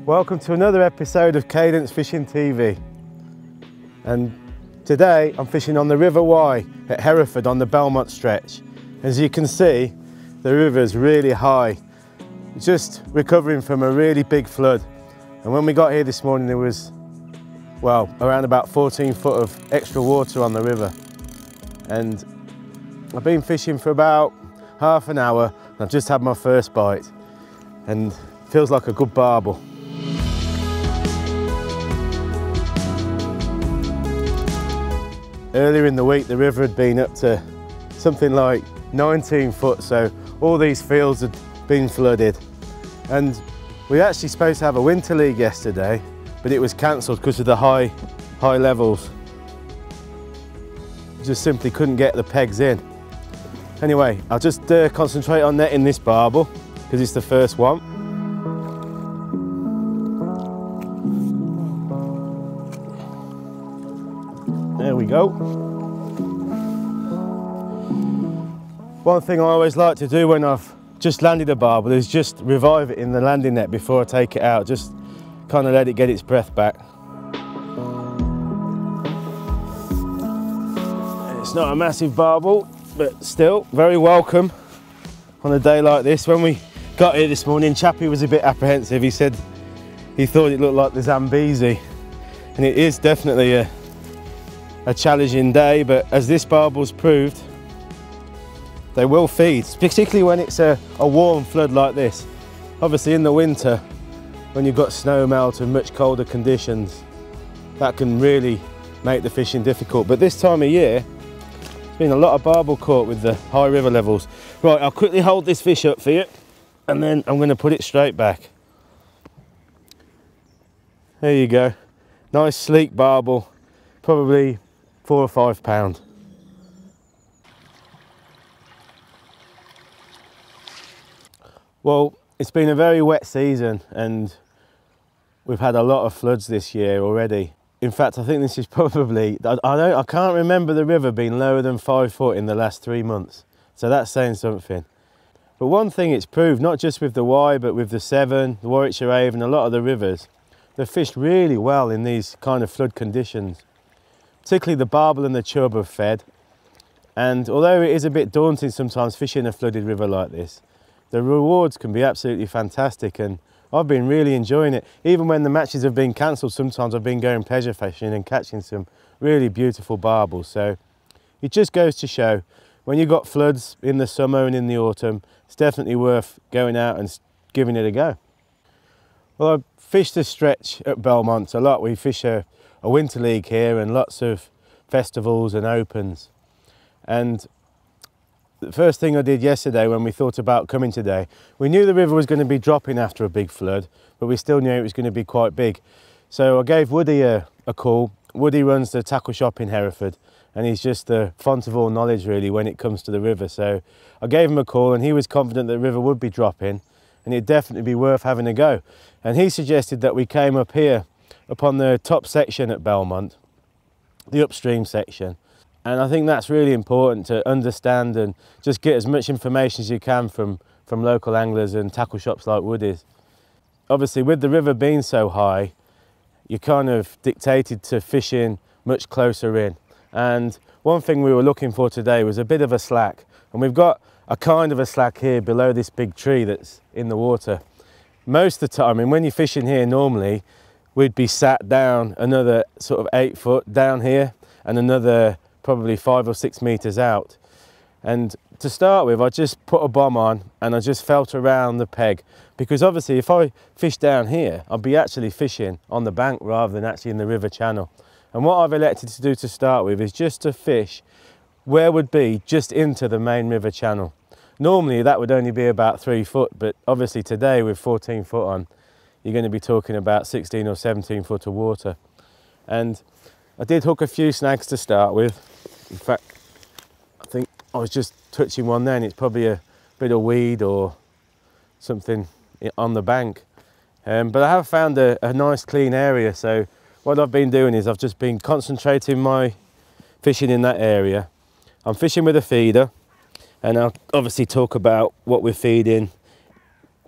Welcome to another episode of Cadence Fishing TV. And today I'm fishing on the River Wye at Hereford on the Belmont stretch. As you can see, the river is really high, just recovering from a really big flood. And when we got here this morning, there was, well, around about 14 foot of extra water on the river. And I've been fishing for about half an hour, and I've just had my first bite, and it feels like a good barbel. Earlier in the week, the river had been up to something like 19 foot, so all these fields had been flooded. And we were actually supposed to have a winter league yesterday, but it was cancelled because of the high levels. Just simply couldn't get the pegs in. Anyway, I'll just concentrate on netting this barbel because it's the first one. There we go. One thing I always like to do when I've just landed a barbel is just revive it in the landing net before I take it out, just kind of let it get its breath back. It's not a massive barbel, but still very welcome on a day like this. When we got here this morning, Chappie was a bit apprehensive. He said he thought it looked like the Zambezi, and it is definitely a challenging day, but as this barbel's proved, they will feed, particularly when it's a warm flood like this. Obviously in the winter, when you've got snow melt and much colder conditions, that can really make the fishing difficult. But this time of year, there's been a lot of barbel caught with the high river levels. Right, I'll quickly hold this fish up for you, and then I'm going to put it straight back. There you go. Nice sleek barbel, probably 4 or 5 pound. Well, it's been a very wet season and we've had a lot of floods this year already. In fact, I think this is probably, I can't remember the river being lower than 5 foot in the last 3 months. So that's saying something. But one thing it's proved, not just with the Wye, but with the Severn, the Warwickshire Avon, a lot of the rivers, they've fished really well in these kind of flood conditions. Particularly the barbel and the chub have fed. And although it is a bit daunting sometimes fishing a flooded river like this, the rewards can be absolutely fantastic, and I've been really enjoying it. Even when the matches have been cancelled, sometimes I've been going pleasure fishing and catching some really beautiful barbels. So it just goes to show, when you've got floods in the summer and in the autumn, it's definitely worth going out and giving it a go. Well, I fished the stretch at Belmont a lot. We fish a winter league here and lots of festivals and opens. And the first thing I did yesterday when we thought about coming today, we knew the river was going to be dropping after a big flood, but we still knew it was going to be quite big. So I gave Woody a call. Woody runs the tackle shop in Hereford, and he's just the font of all knowledge really when it comes to the river. So I gave him a call and he was confident that the river would be dropping and it'd definitely be worth having a go. And he suggested that we came up here up on the top section at Belmont, the upstream section. And I think that's really important to understand and just get as much information as you can from local anglers and tackle shops like Woody's. Obviously with the river being so high, you're kind of dictated to fishing much closer in. And one thing we were looking for today was a bit of a slack. And we've got a kind of a slack here below this big tree that's in the water. Most of the time, and when you're fishing here normally, we'd be sat down another sort of 8 foot down here and another probably 5 or 6 meters out. And to start with, I just put a bomb on and I just felt around the peg, because obviously if I fish down here, I'd be actually fishing on the bank rather than actually in the river channel. And what I've elected to do to start with is just to fish where would be just into the main river channel. Normally that would only be about 3 foot, but obviously today with 14 foot on, you're going to be talking about 16 or 17 foot of water. And I did hook a few snags to start with. In fact, I think I was just touching one then. It's probably a bit of weed or something on the bank. But I have found a nice clean area. So what I've been doing is I've just been concentrating my fishing in that area. I'm fishing with a feeder, and I'll obviously talk about what we're feeding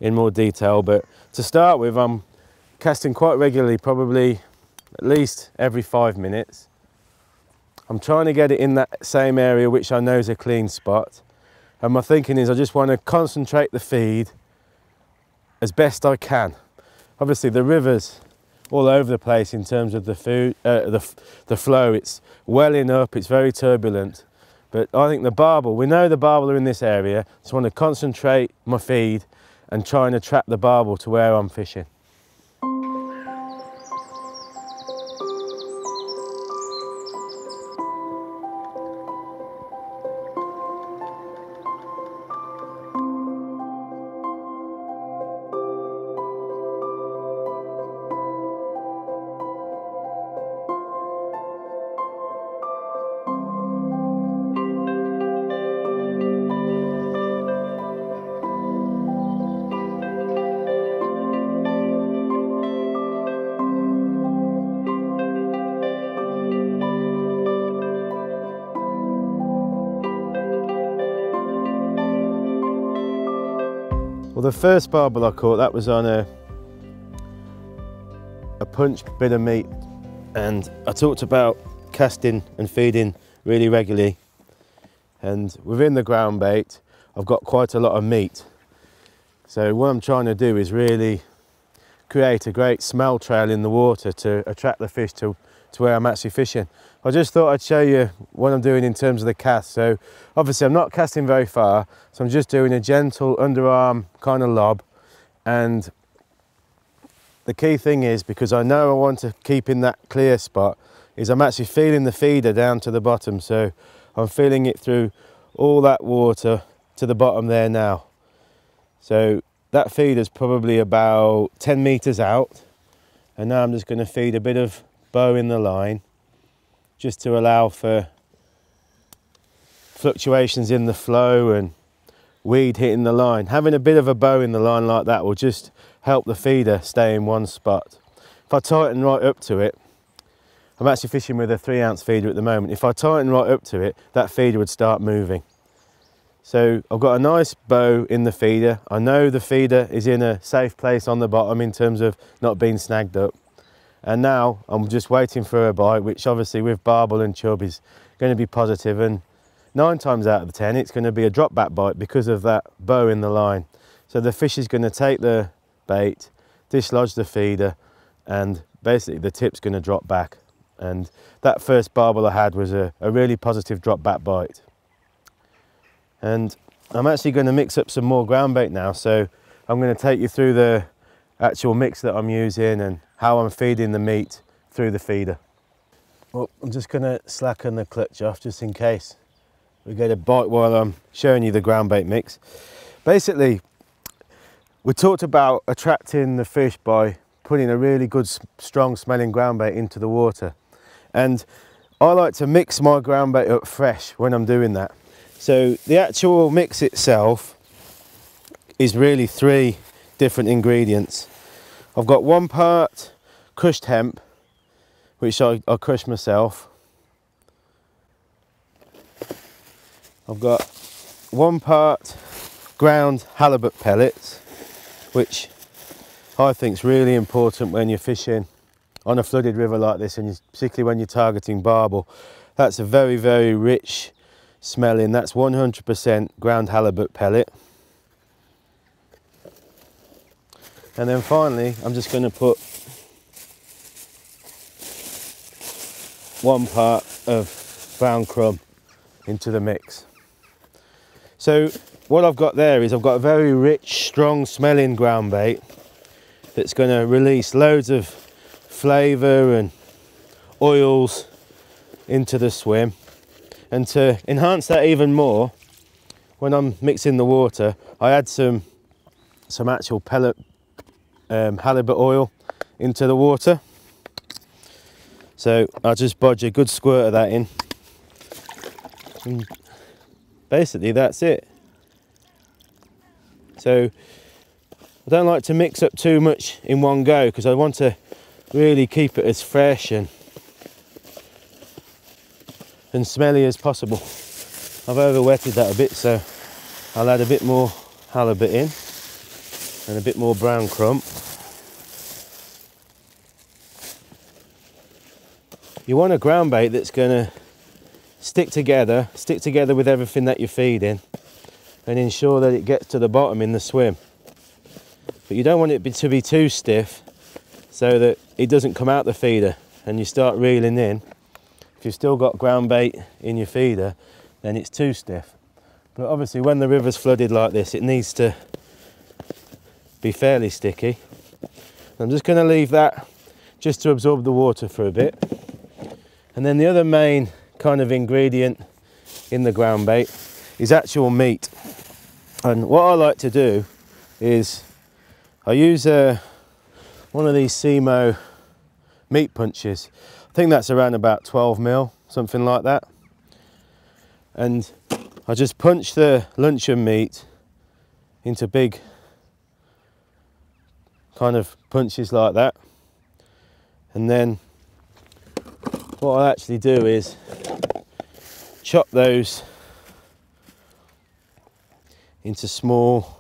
in more detail. But to start with, I'm casting quite regularly, probably at least every 5 minutes. I'm trying to get it in that same area which I know is a clean spot. And my thinking is I just want to concentrate the feed as best I can. Obviously the river's all over the place in terms of the food, the flow. It's welling up, it's very turbulent. But I think the barbel, we know the barbel are in this area. Just want to concentrate my feed and trying to trap the barbel to where I'm fishing. Well, the first barbel I caught, that was on a punch bit of meat, and I talked about casting and feeding really regularly, and within the ground bait I've got quite a lot of meat. So what I'm trying to do is really create a great smell trail in the water to attract the fish to where I'm actually fishing. I just thought I'd show you what I'm doing in terms of the cast. So obviously I'm not casting very far, so I'm just doing a gentle underarm kind of lob. And the key thing is, because I know I want to keep in that clear spot, is I'm actually feeling the feeder down to the bottom. So I'm feeling it through all that water to the bottom there now. So that feeder's probably about 10 meters out. And now I'm just going to feed a bit of bow in the line, just to allow for fluctuations in the flow and weed hitting the line. Having a bit of a bow in the line like that will just help the feeder stay in one spot. If I tighten right up to it, I'm actually fishing with a 3-ounce feeder at the moment. If I tighten right up to it, that feeder would start moving. So I've got a nice bow in the feeder. I know the feeder is in a safe place on the bottom in terms of not being snagged up. And now I'm just waiting for a bite, which obviously with barbel and chub is going to be positive, and 9 times out of 10 it's going to be a drop back bite because of that bow in the line. So the fish is going to take the bait, dislodge the feeder, and basically the tip's going to drop back. And that first barbel I had was a really positive drop back bite. And I'm actually going to mix up some more ground bait now, so I'm going to take you through the actual mix that I'm using and how I'm feeding the meat through the feeder. Well, I'm just going to slacken the clutch off just in case we get a bite while I'm showing you the ground bait mix. Basically, we talked about attracting the fish by putting a really good strong smelling ground bait into the water, and I like to mix my ground bait up fresh when I'm doing that. So the actual mix itself is really 3 different ingredients. I've got 1 part crushed hemp, which I crush myself. I've got 1 part ground halibut pellets, which I think is really important when you're fishing on a flooded river like this, and particularly when you're targeting barbel. That's a very, very rich smelling. That's 100% ground halibut pellet. And then finally, I'm just going to put 1 part of brown crumb into the mix. So what I've got there is I've got a very rich, strong smelling ground bait that's going to release loads of flavour and oils into the swim. And to enhance that even more, when I'm mixing the water, I add some actual pellet halibut oil into the water. So I'll just bodge a good squirt of that in, and basically that's it. So I don't like to mix up too much in one go, because I want to really keep it as fresh and smelly as possible. I've over wetted that a bit, so I'll add a bit more halibut in and a bit more brown crumb. you want a ground bait that's going to stick together with everything that you're feeding, and ensure that it gets to the bottom in the swim. But you don't want it to be too stiff so that it doesn't come out the feeder and you start reeling in. If you've still got ground bait in your feeder, then it's too stiff. But obviously when the river's flooded like this, it needs to be fairly sticky. I'm just going to leave that just to absorb the water for a bit. And then the other main kind of ingredient in the ground bait is actual meat. And what I like to do is I use one of these Simo meat punches. I think that's around about 12mm, something like that. And I just punch the luncheon meat into big kind of punches like that. And then what I actually do is chop those into small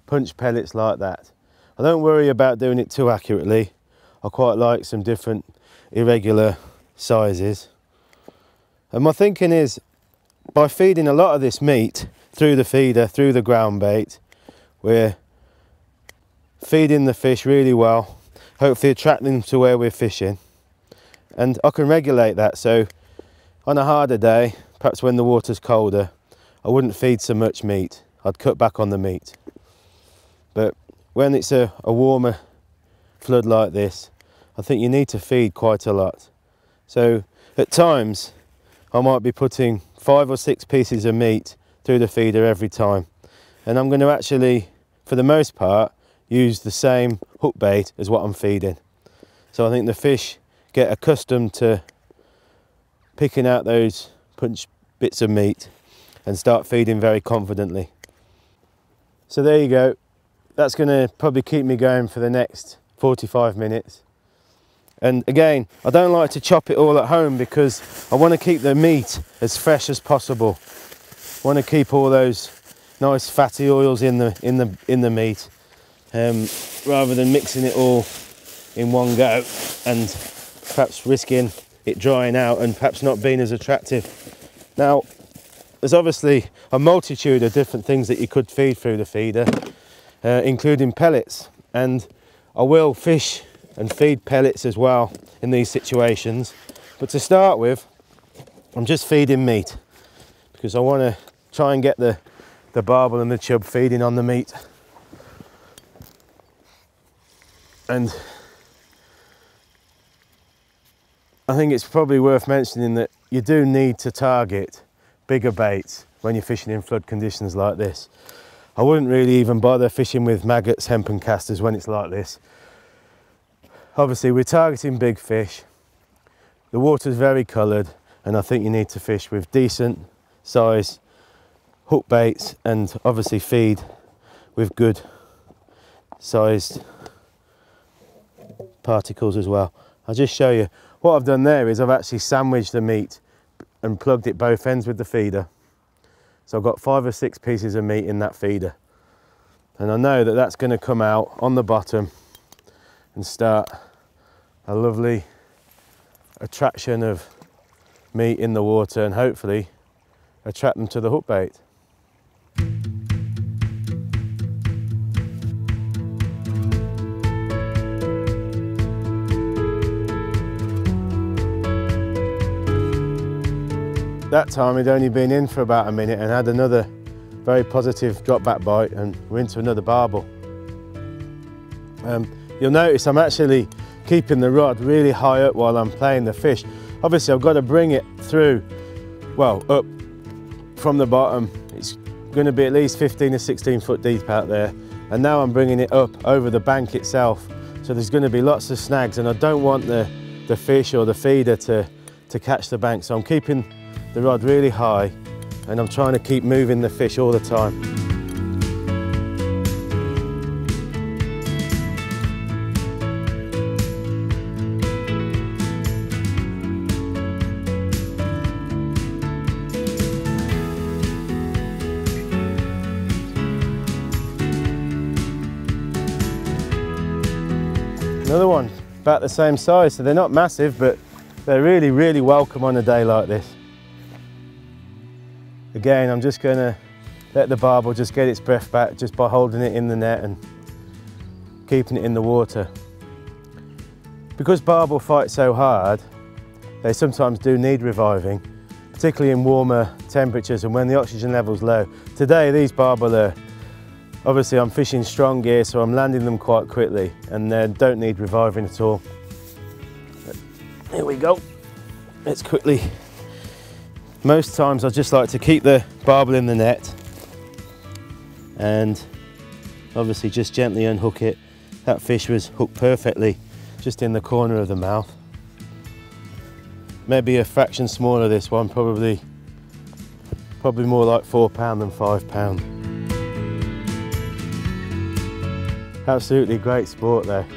punch pellets like that. I don't worry about doing it too accurately. I quite like some different irregular sizes. And my thinking is, by feeding a lot of this meat through the feeder, through the ground bait, we're feeding the fish really well, hopefully attracting them to where we're fishing. And I can regulate that, so on a harder day, perhaps when the water's colder, I wouldn't feed so much meat. I'd cut back on the meat. But when it's a warmer flood like this, I think you need to feed quite a lot. So at times, I might be putting 5 or 6 pieces of meat through the feeder every time. And I'm going to actually, for the most part, use the same hook bait as what I'm feeding. So I think the fish get accustomed to picking out those punch bits of meat and start feeding very confidently. So there you go. That's going to probably keep me going for the next 45 minutes. And again, I don't like to chop it all at home because I want to keep the meat as fresh as possible. I want to keep all those nice fatty oils in the meat, rather than mixing it all in one go and perhaps risking it drying out and perhaps not being as attractive. Now, there's obviously a multitude of different things that you could feed through the feeder, including pellets, and I will fish and feed pellets as well in these situations. But to start with, I'm just feeding meat because I want to try and get the barbel and the chub feeding on the meat. And I think it's probably worth mentioning that you do need to target bigger baits when you're fishing in flood conditions like this. I wouldn't really even bother fishing with maggots, hempen casters when it's like this. Obviously we're targeting big fish, the water's very coloured, and I think you need to fish with decent size hook baits and obviously feed with good sized particles as well. I'll just show you. What I've done there is I've actually sandwiched the meat and plugged it both ends with the feeder. So I've got 5 or 6 pieces of meat in that feeder. And I know that that's going to come out on the bottom and start a lovely attraction of meat in the water and hopefully attract them to the hook bait. That time he'd only been in for about a minute and had another very positive drop back bite, and we're into another barbel. You'll notice I'm actually keeping the rod really high up while I'm playing the fish. Obviously I've got to bring it through, well, up from the bottom. It's going to be at least 15 or 16 foot deep out there, and now I'm bringing it up over the bank itself, so there's going to be lots of snags, and I don't want the fish or the feeder to catch the bank, so I'm keeping the rod really high and I'm trying to keep moving the fish all the time. Another one about the same size, so they're not massive, but They're really, really welcome on a day like this. Again, I'm just going to let the barbel just get its breath back just by holding it in the net and keeping it in the water. Because barbel fight so hard, they sometimes do need reviving, particularly in warmer temperatures and when the oxygen level's low. Today, these barbel are, obviously I'm fishing strong gear, so I'm landing them quite quickly and they don't need reviving at all. Here we go. Let's quickly, most times I just like to keep the barbel in the net and obviously just gently unhook it. That fish was hooked perfectly just in the corner of the mouth. Maybe a fraction smaller, this one, probably more like £4 than £5. Absolutely great sport there.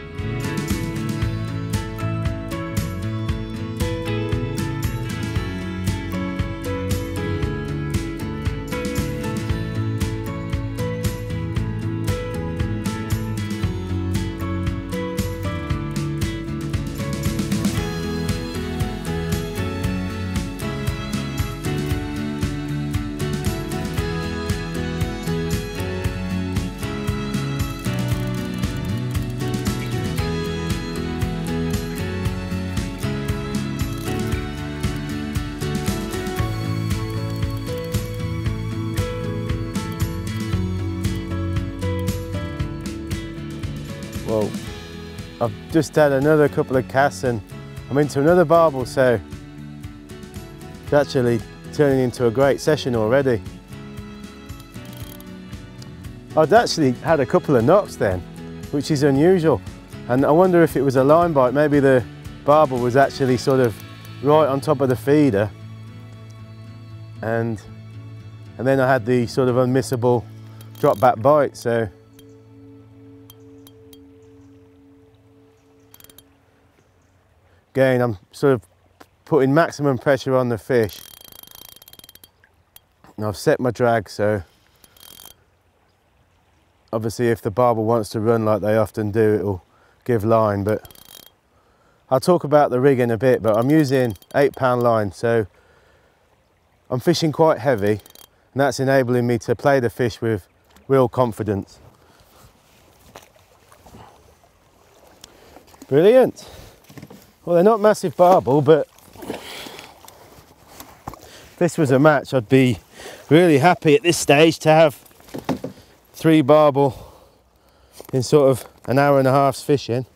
Well, I've just had another couple of casts and I'm into another barbel, so it's actually turning into a great session already. I'd actually had a couple of knocks then, which is unusual, and I wonder if it was a line bite. Maybe the barbel was actually sort of right on top of the feeder, and then I had the sort of unmissable drop back bite. So again, I'm sort of putting maximum pressure on the fish. And I've set my drag, so obviously if the barbel wants to run like they often do, it'll give line. But I'll talk about the rig in a bit, but I'm using 8-pound line, so I'm fishing quite heavy, and that's enabling me to play the fish with real confidence. Brilliant. Well, they're not massive barbel, but if this was a match, I'd be really happy at this stage to have 3 barbel in sort of an hour and a half's fishing.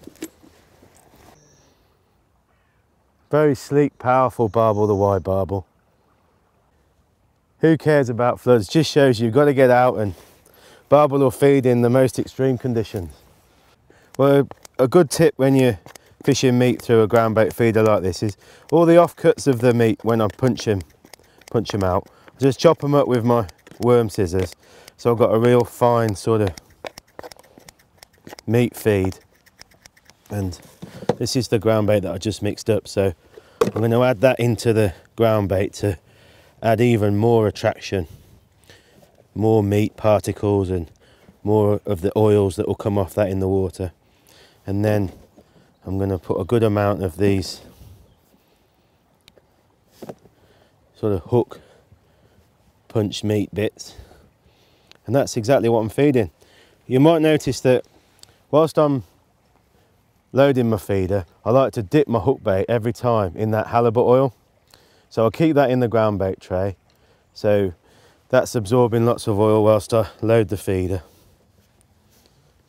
Very sleek, powerful barbel, the wide barbel. Who cares about floods? Just shows you've got to get out, and barbel will feed in the most extreme conditions. Well, a good tip when you're fishing meat through a ground bait feeder like this is all the offcuts of the meat, when I punch them out, just chop them up with my worm scissors, so I've got a real fine sort of meat feed. And this is the ground bait that I just mixed up, so I'm going to add that into the ground bait to add even more attraction, more meat particles and more of the oils that will come off that in the water. And then I'm going to put a good amount of these sort of hook punch meat bits, and that's exactly what I'm feeding. You might notice that whilst I'm loading my feeder, I like to dip my hook bait every time in that halibut oil, so I'll keep that in the ground bait tray, so that's absorbing lots of oil whilst I load the feeder.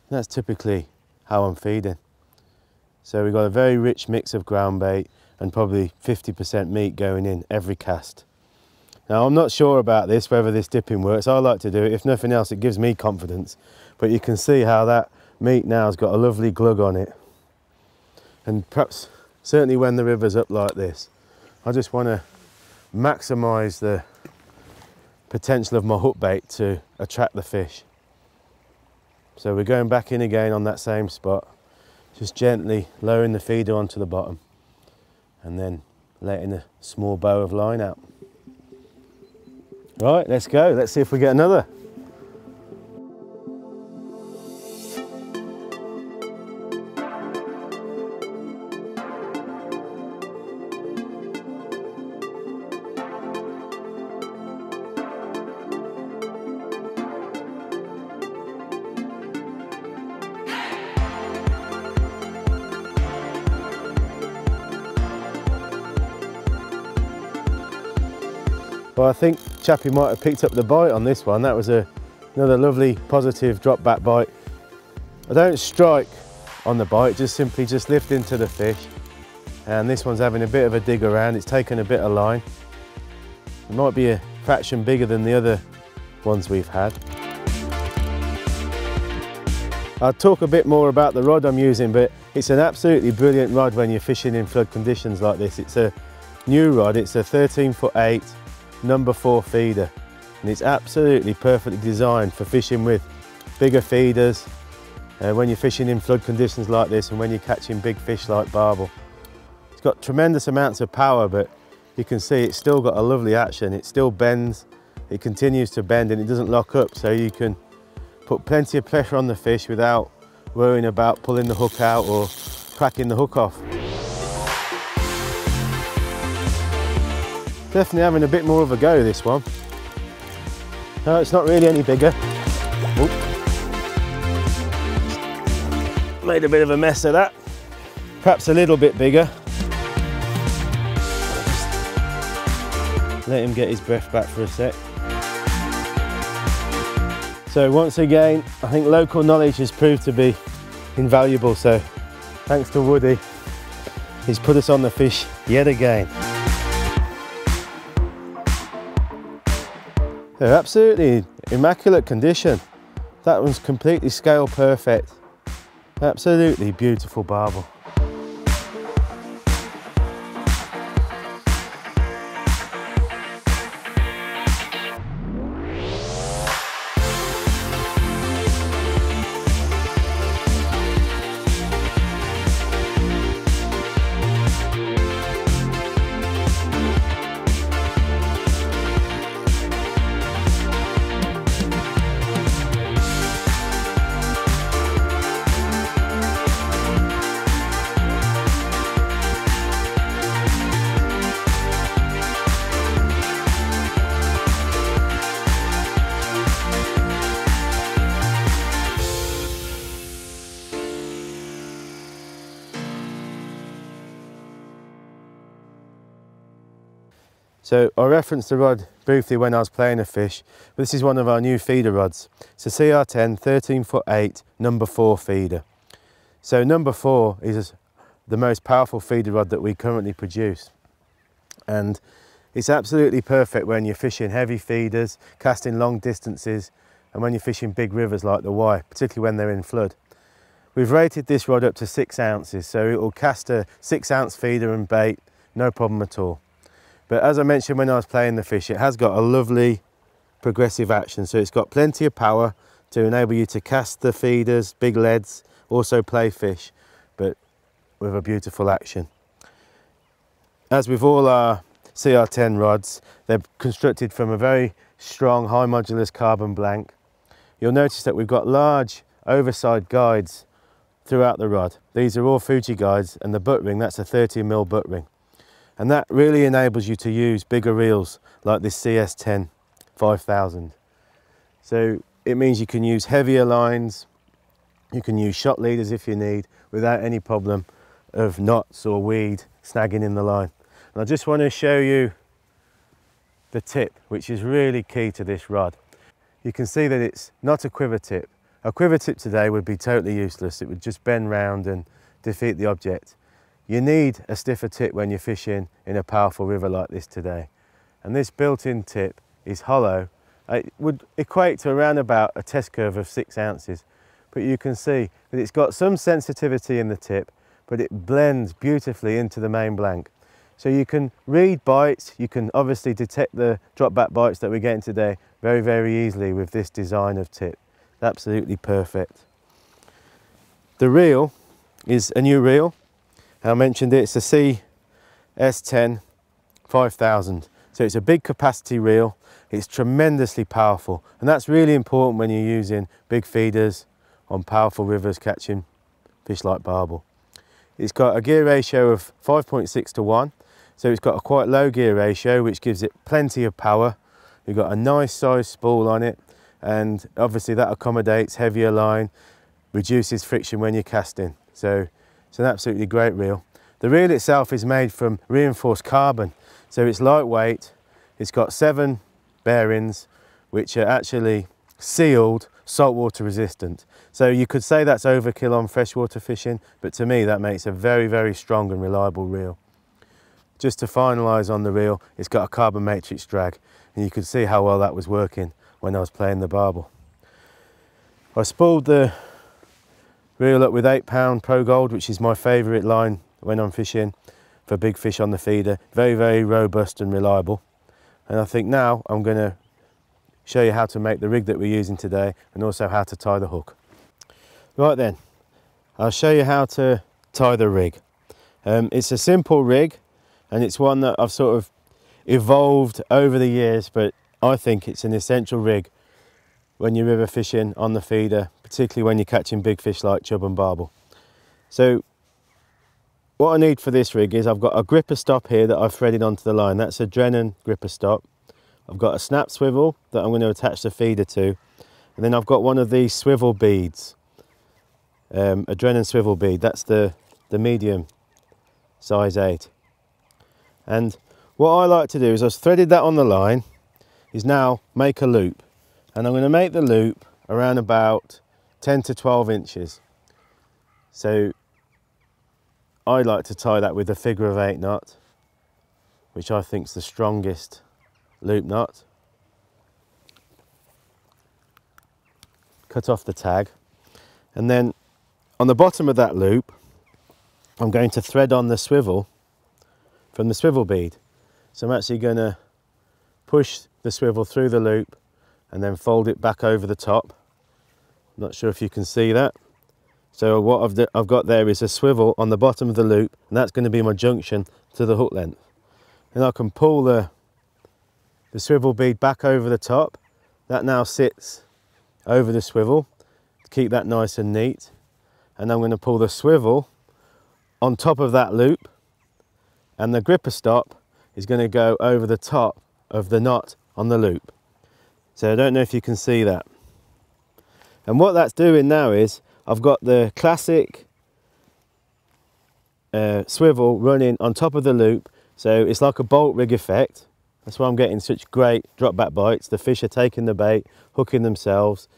That's typically how I'm feeding. So we've got a very rich mix of ground bait and probably 50% meat going in every cast. Now, I'm not sure about this, whether this dipping works. I like to do it. If nothing else, it gives me confidence. But you can see how that meat now has got a lovely glug on it. And perhaps, certainly when the river's up like this, I just want to maximise the potential of my hook bait to attract the fish. So we're going back in again on that same spot, just gently lowering the feeder onto the bottom and then letting a small bow of line out. Right, let's go. Let's see if we get another. Well, I think Chappie might have picked up the bite on this one. That was another lovely positive drop back bite. I don't strike on the bite, just simply lift into the fish. And this one's having a bit of a dig around. It's taken a bit of line. It might be a fraction bigger than the other ones we've had. I'll talk a bit more about the rod I'm using, but it's an absolutely brilliant rod when you're fishing in flood conditions like this. It's a new rod, it's a 13'8" number 4 feeder, and it's absolutely perfectly designed for fishing with bigger feeders, when you're fishing in flood conditions like this and when you're catching big fish like barbel. It's got tremendous amounts of power, but you can see it's still got a lovely action. It still bends, it continues to bend, and it doesn't lock up, so you can put plenty of pressure on the fish without worrying about pulling the hook out or cracking the hook off. Definitely having a bit more of a go, this one. No, it's not really any bigger. Oop. Made a bit of a mess of that. Perhaps a little bit bigger. Let him get his breath back for a sec. So once again, I think local knowledge has proved to be invaluable, so thanks to Woody, he's put us on the fish yet again. They're absolutely immaculate condition. That one's completely scale perfect. Absolutely beautiful barbel. So I referenced the rod briefly when I was playing a fish, but this is one of our new feeder rods. It's a CR10 13'8" number 4 feeder. So number 4 is the most powerful feeder rod that we currently produce. And it's absolutely perfect when you're fishing heavy feeders, casting long distances, and when you're fishing big rivers like the Wye, particularly when they're in flood. We've rated this rod up to 6 ounces, so it will cast a 6-ounce feeder and bait, no problem at all. But as I mentioned when I was playing the fish, it has got a lovely progressive action. So it's got plenty of power to enable you to cast the feeders, big leads, also play fish, but with a beautiful action. As with all our CR10 rods, they're constructed from a very strong high modulus carbon blank. You'll notice that we've got large overside guides throughout the rod. These are all Fuji guides, and the butt ring, that's a 30mm butt ring. And that really enables you to use bigger reels like this CS10 5000. So it means you can use heavier lines, you can use shot leaders if you need, without any problem of knots or weed snagging in the line. And I just want to show you the tip, which is really key to this rod. You can see that it's not a quiver tip. A quiver tip today would be totally useless. It would just bend round and defeat the object. You need a stiffer tip when you're fishing in a powerful river like this today. And this built-in tip is hollow. It would equate to around about a test curve of 6 ounces. But you can see that it's got some sensitivity in the tip, but it blends beautifully into the main blank. So you can read bites, you can obviously detect the drop back bites that we're getting today very, very easily with this design of tip. Absolutely perfect. The reel is a new reel. I mentioned it, it's a CS10 5000. So it's a big capacity reel, it's tremendously powerful, and that's really important when you're using big feeders on powerful rivers catching fish like barbel. It's got a gear ratio of 5.6 to 1, so it's got a quite low gear ratio, which gives it plenty of power. You've got a nice size spool on it, and obviously that accommodates heavier line, reduces friction when you're casting. So it's an absolutely great reel. The reel itself is made from reinforced carbon, so it's lightweight, It's got 7 bearings which are actually sealed, saltwater resistant. So you could say that's overkill on freshwater fishing, but to me that makes a very, very strong and reliable reel. Just to finalise on the reel, it's got a carbon matrix drag, and you could see how well that was working when I was playing the barbel. I spooled the reel up with 8 Pro Gold, which is my favourite line when I'm fishing for big fish on the feeder. Very, very robust and reliable. And I think now I'm going to show you how to make the rig that we're using today, and also how to tie the hook. Right then, I'll show you how to tie the rig. It's a simple rig, and it's one that I've sort of evolved over the years, but I think it's an essential rig when you're river fishing on the feeder, particularly when you're catching big fish like chub and barbel. So what I need for this rig is I've got a gripper stop here that I've threaded onto the line. That's a Drennan gripper stop. I've got a snap swivel that I'm going to attach the feeder to, and then I've got one of these swivel beads, a Drennan swivel bead. That's the medium size 8. And what I like to do is I've threaded that on the line, is now make a loop, and I'm going to make the loop around about 10 to 12 inches. So I like to tie that with a figure of 8 knot, which I think is the strongest loop knot. Cut off the tag, and then on the bottom of that loop I'm going to thread on the swivel from the swivel bead. So I'm actually going to push the swivel through the loop and then fold it back over the top. Not sure if you can see that. So what I've got there is a swivel on the bottom of the loop, and that's going to be my junction to the hook length. And I can pull the swivel bead back over the top. That now sits over the swivel to keep that nice and neat. And I'm going to pull the swivel on top of that loop, and the gripper stop is going to go over the top of the knot on the loop. So I don't know if you can see that. And what that's doing now is I've got the classic swivel running on top of the loop, so it's like a bolt rig effect. That's why I'm getting such great drop back bites. The fish are taking the bait, hooking themselves,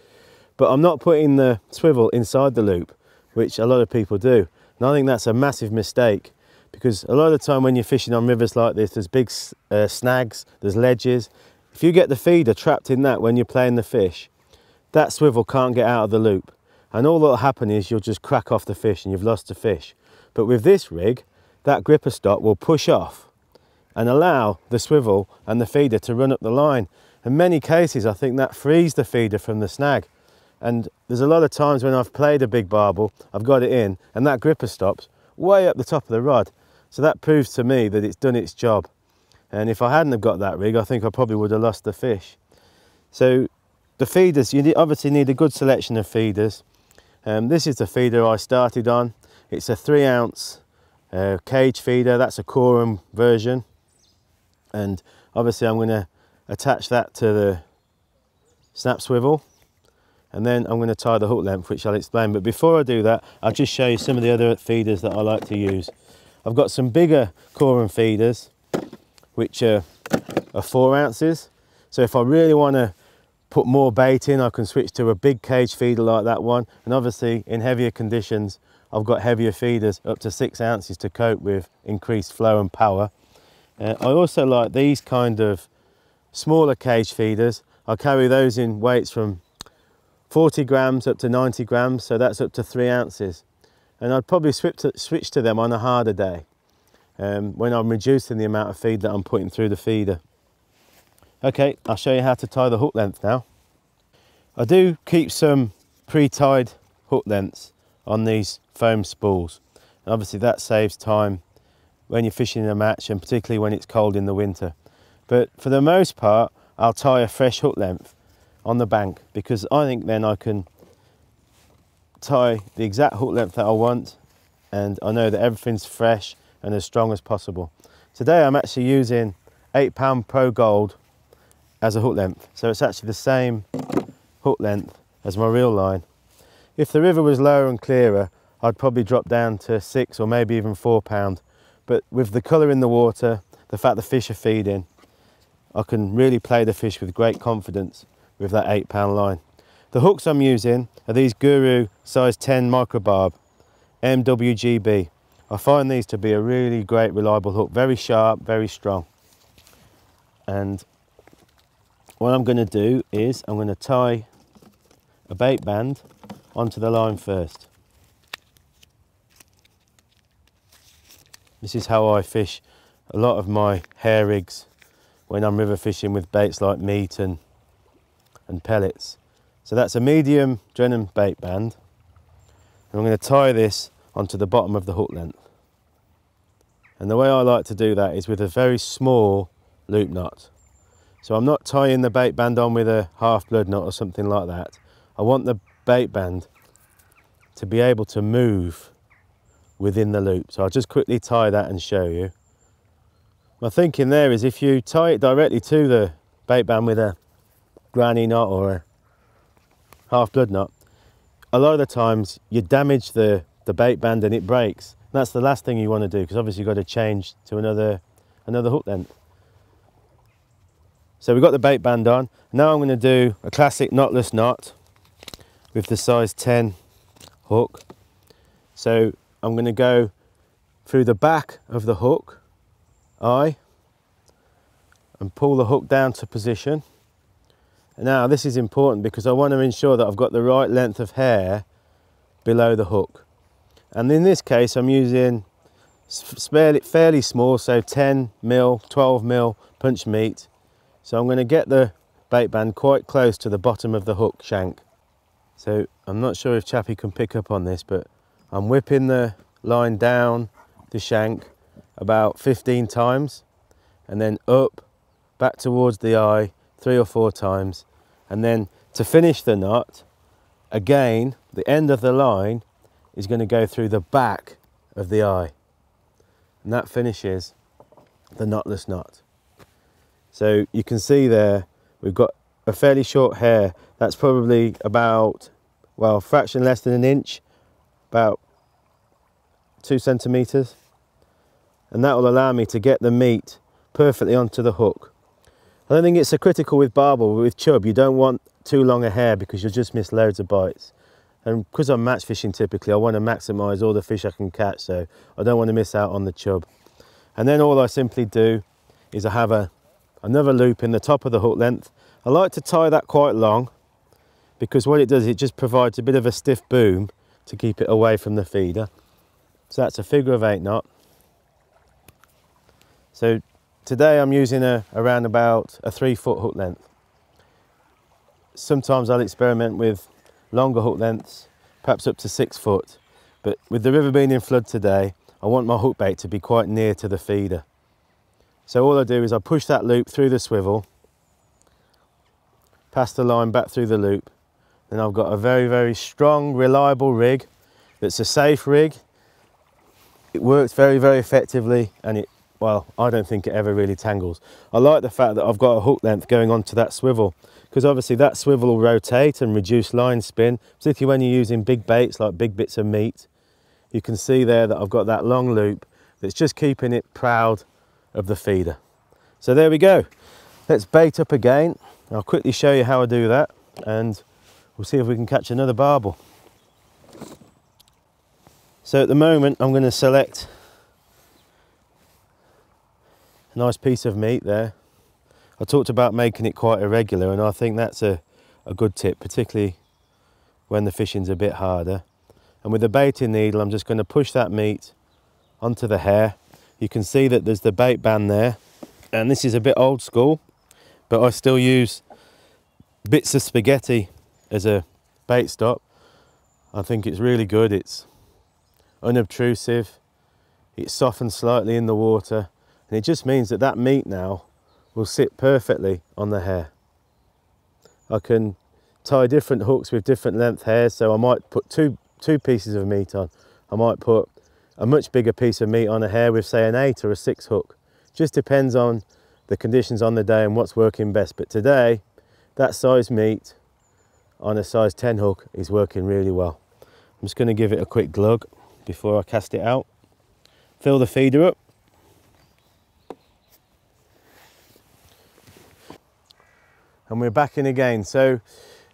but I'm not putting the swivel inside the loop, which a lot of people do. And I think that's a massive mistake, because a lot of the time when you're fishing on rivers like this, there's big snags, there's ledges. If you get the feeder trapped in that when you're playing the fish, that swivel can't get out of the loop. And all that'll happen is you'll just crack off the fish and you've lost the fish. But with this rig, that gripper stop will push off and allow the swivel and the feeder to run up the line. In many cases, I think that frees the feeder from the snag. And there's a lot of times when I've played a big barbel, I've got it in, and that gripper stop's way up the top of the rod. So that proves to me that it's done its job. And if I hadn't have got that rig, I think I probably would have lost the fish. So the feeders, you obviously need a good selection of feeders. This is the feeder I started on. It's a 3 ounce cage feeder. That's a Quorum version. And obviously I'm going to attach that to the snap swivel, and then I'm going to tie the hook length, which I'll explain. But before I do that, I'll just show you some of the other feeders that I like to use. I've got some bigger Quorum feeders, which are 4 ounces. So if I really want to put more bait in, I can switch to a big cage feeder like that one. And obviously in heavier conditions, I've got heavier feeders up to 6 ounces to cope with increased flow and power. I also like these kind of smaller cage feeders. I carry those in weights from 40 grams up to 90 grams, so that's up to 3 ounces. And I'd probably switch to them on a harder day when I'm reducing the amount of feed that I'm putting through the feeder. Okay, I'll show you how to tie the hook length now. I do keep some pre-tied hook lengths on these foam spools. And obviously that saves time when you're fishing a match, and particularly when it's cold in the winter. But for the most part, I'll tie a fresh hook length on the bank, because I think then I can tie the exact hook length that I want, and I know that everything's fresh and as strong as possible. Today I'm actually using 8 Pro Gold as a hook length, so it's actually the same hook length as my reel line. If the river was lower and clearer, I'd probably drop down to 6 or maybe even £4, but with the colour in the water, the fact the fish are feeding, I can really play the fish with great confidence with that 8-pound line. The hooks I'm using are these Guru size 10 microbarb MWGB. I find these to be a really great reliable hook, very sharp, very strong. And what I'm going to do is I'm going to tie a bait band onto the line first. This is how I fish a lot of my hair rigs when I'm river fishing with baits like meat and pellets. So that's a medium Drennan bait band, and I'm going to tie this onto the bottom of the hook length. And the way I like to do that is with a very small loop knot. So I'm not tying the bait band on with a half blood knot or something like that. I want the bait band to be able to move within the loop. So I'll just quickly tie that and show you. My thinking there is if you tie it directly to the bait band with a granny knot or a half blood knot, a lot of the times you damage the bait band and it breaks. And that's the last thing you want to do, because obviously you've got to change to another hook length. So we've got the bait band on. Now I'm going to do a classic knotless knot with the size 10 hook. So I'm going to go through the back of the hook eye and pull the hook down to position. Now this is important because I want to ensure that I've got the right length of hair below the hook. And in this case I'm using fairly small, so 10mm, 12mm punch meat. So I'm going to get the bait band quite close to the bottom of the hook shank. So I'm not sure if Chappie can pick up on this, but I'm whipping the line down the shank about 15 times and then up, back towards the eye 3 or 4 times. And then to finish the knot, again, the end of the line is going to go through the back of the eye. And that finishes the knotless knot. So you can see there, we've got a fairly short hair. That's probably about, well, fraction less than an inch, about 2 centimeters. And that will allow me to get the meat perfectly onto the hook. I don't think it's so critical with barbel, but with chub, you don't want too long a hair because you'll just miss loads of bites. And because I'm match fishing typically, I want to maximise all the fish I can catch, so I don't want to miss out on the chub. And then all I simply do is I have another loop in the top of the hook length. I like to tie that quite long because what it does, it just provides a bit of a stiff boom to keep it away from the feeder. So that's a figure of 8 knot. So today I'm using around about a 3-foot hook length. Sometimes I'll experiment with longer hook lengths, perhaps up to 6 foot. But with the river being in flood today, I want my hook bait to be quite near to the feeder. So all I do is I push that loop through the swivel, pass the line back through the loop, then I've got a very, very strong, reliable rig that's a safe rig. It works very, very effectively, and well, I don't think it ever really tangles. I like the fact that I've got a hook length going onto that swivel, because obviously that swivel will rotate and reduce line spin, particularly when you're using big baits like big bits of meat. You can see there that I've got that long loop that's just keeping it proud of the feeder. So there we go. Let's bait up again. I'll quickly show you how I do that, and we'll see if we can catch another barbel. So at the moment I'm going to select a nice piece of meat there. I talked about making it quite irregular, and I think that's a good tip, particularly when the fishing's a bit harder. And with the baiting needle, I'm just going to push that meat onto the hair. You can see that there's the bait band there, and this is a bit old school, but I still use bits of spaghetti as a bait stop. I think it's really good. It's unobtrusive, it softens slightly in the water, and it just means that that meat now will sit perfectly on the hair. I can tie different hooks with different length hairs, so I might put two pieces of meat on. I might put a much bigger piece of meat on a hair with, say, an 8 or a 6 hook. Just depends on the conditions on the day and what's working best. But today, that size meat on a size 10 hook is working really well. I'm just going to give it a quick glug before I cast it out. Fill the feeder up. we're back in again. So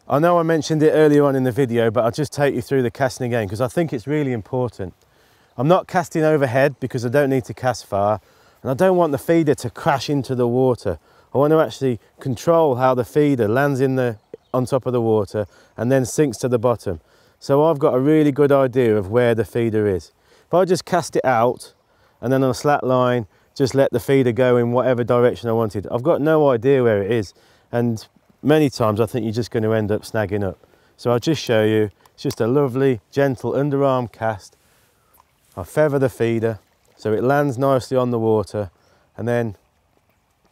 I know I mentioned it earlier on in the video, but I'll just take you through the casting again because I think it's really important. I'm not casting overhead because I don't need to cast far, and I don't want the feeder to crash into the water. I want to actually control how the feeder lands on top of the water and then sinks to the bottom. So I've got a really good idea of where the feeder is. If I just cast it out and then on a slack line, just let the feeder go in whatever direction I wanted, I've got no idea where it is. And many times I think you're just going to end up snagging up. So I'll just show you. It's just a lovely, gentle underarm cast. I feather the feeder so it lands nicely on the water, and then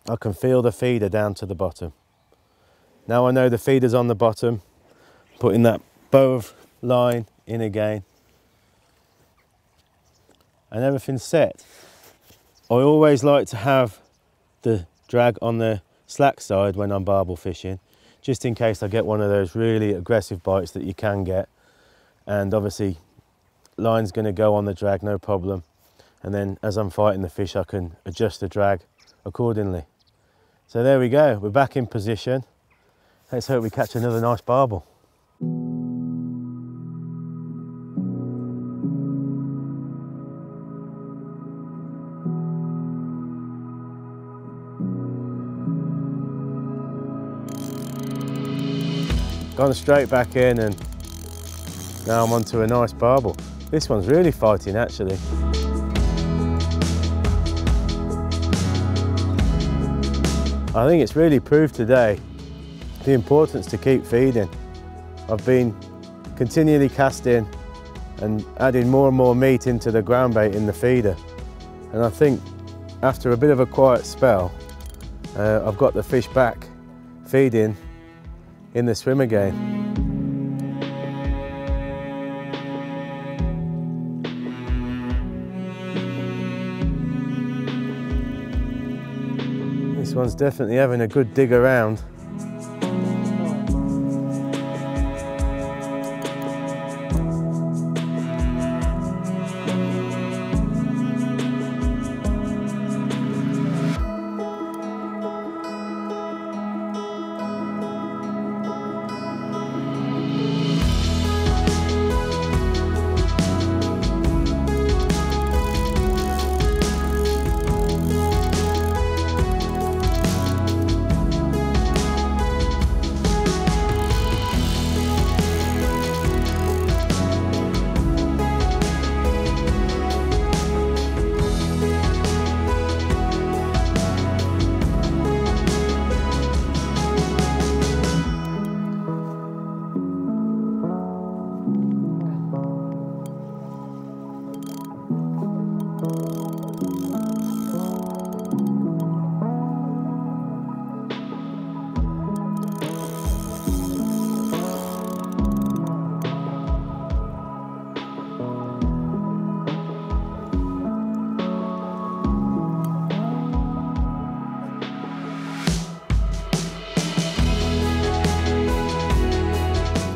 I can feel the feeder down to the bottom. Now I know the feeder's on the bottom, putting that bow of line in again, and everything's set. I always like to have the drag on the slack side when I'm barbel fishing, just in case I get one of those really aggressive bites that you can get. And obviously line's going to go on the drag, no problem. And then as I'm fighting the fish, I can adjust the drag accordingly. So there we go, we're back in position. Let's hope we catch another nice barbel. Gone straight back in, and now I'm onto a nice barbel. This one's really fighting actually. I think it's really proved today the importance to keep feeding. I've been continually casting and adding more and more meat into the ground bait in the feeder. And I think after a bit of a quiet spell, I've got the fish back feeding in the swim again. This one's definitely having a good dig around.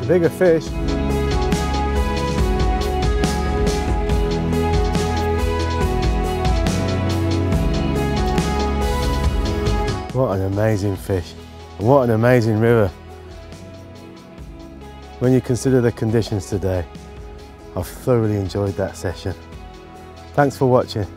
Bigger fish. What an amazing fish. What an amazing river. When you consider the conditions today, I've thoroughly enjoyed that session. Thanks for watching.